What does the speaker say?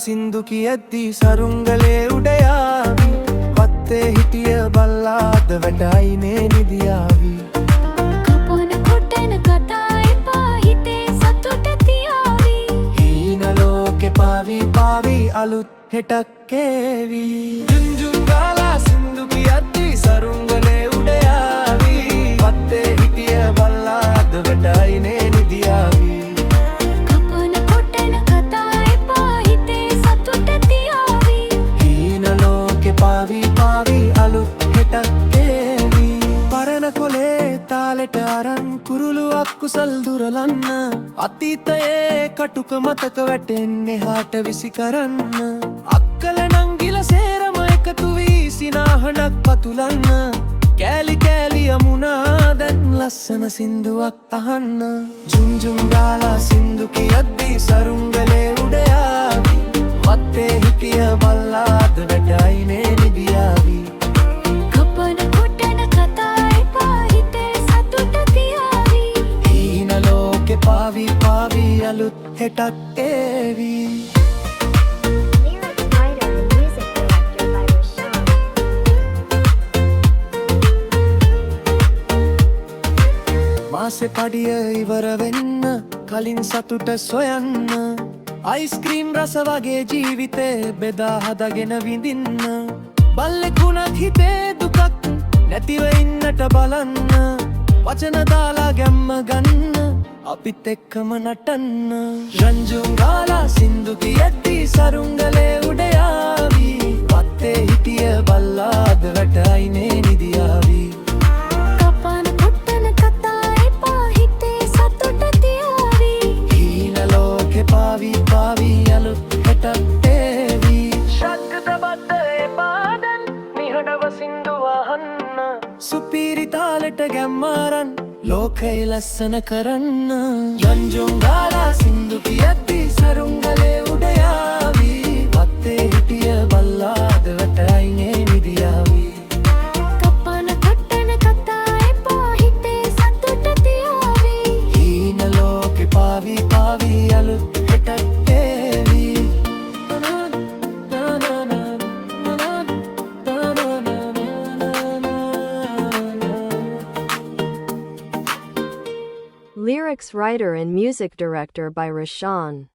සින්දු කියද්දී සරුංගලේ උඩ යාවි වත්තේ හිටිය බල්ලාද වැටයිනේ නිදියාවි කපන කොටන කතා එපා හිතේ සතුට තියාවි හීන ලෝකෙ පාවි පාවි අලුත් හෙටක් ඒවි ජුන්ජුන් ගාලා සින්දු කියද්දී සරුංගලේ උඩ යාවි වත්තේ හිටිය බල්ලාද වැටයිනේ නිදියාවි කපන කොටන කතා එපා හිතේ සතුට තියාවි හීන ලෝකෙ පාවි පාවි අලුත් හෙටක් ඒවි පරණ කොලේ තාලෙට අරන් කුරුළුවක් කුසල් දුරලන්න අතීතයේ කටුක මතක වැටෙන්නේ හාට විසි කරන්න අක්කල නංගිල සේරම එකතු වී සිනාහනක් පතුලන්න කෑලි කෑලි යමුනා දැන් ලස්සන සින්දුවක් අහන්න ජුන්ජුන් ගාලා සින්දු කියද්දී සරුංගලේ උඩ යාවි වත්තේ හිටිය බල්ලාද වැටයිනේ නිදියාවි කපන කොටන කතා එපා හිතේ සතුට තියාවි හීන ලෝකෙ පාවි පාවි අලුත් හෙටක් ඒවි Lyric writer and music director by Rashawn. මාසෙ පඩිය ඉවර වෙන්න කලින් සතුට සොයන්න අයිස්ක්‍රීම් රස වගේ ජීවිතේ බෙදා හදගෙන විඳින්න බල්ලෙකුණත් හිතේ දුකක් නැතිව ඉන්නට බලන්න වචන දාලා ගැම්ම ගන්න අපිත් එක්කම නටන්න රංජුන් ගාලා සින්දු කියද්දී සරුංගලේ උඩ යාවි වත්තේ හිටිය බල්ලාද වැටයිනේ නිදියාවි කපන කොටන කතා එපා හිතේ සතුට තියාවි හීන ලෝකෙ පාවි පාවි අලුත් හෙටක් ඒවි ශක්ත බද්ද එපාදන් නිහඬව සින්දු අහන්න සුපිරි තාලෙට ගැම්මාරන් ලෝකය ලස්සන කරන්න යන්ජුන් ගාලා සින්දු කියද්දී සරුංගලේ උඩ යාවි වත්තේ හිටිය බල්ලාද වැටයිනේ නිදියාවි කපන කොටන කතා එපා හිතේ සතුට තියාවි හීන ලෝකෙ පාවි පාවි අලුත් හෙටක් ඒවි Lyrics writer and music director by Rashawn.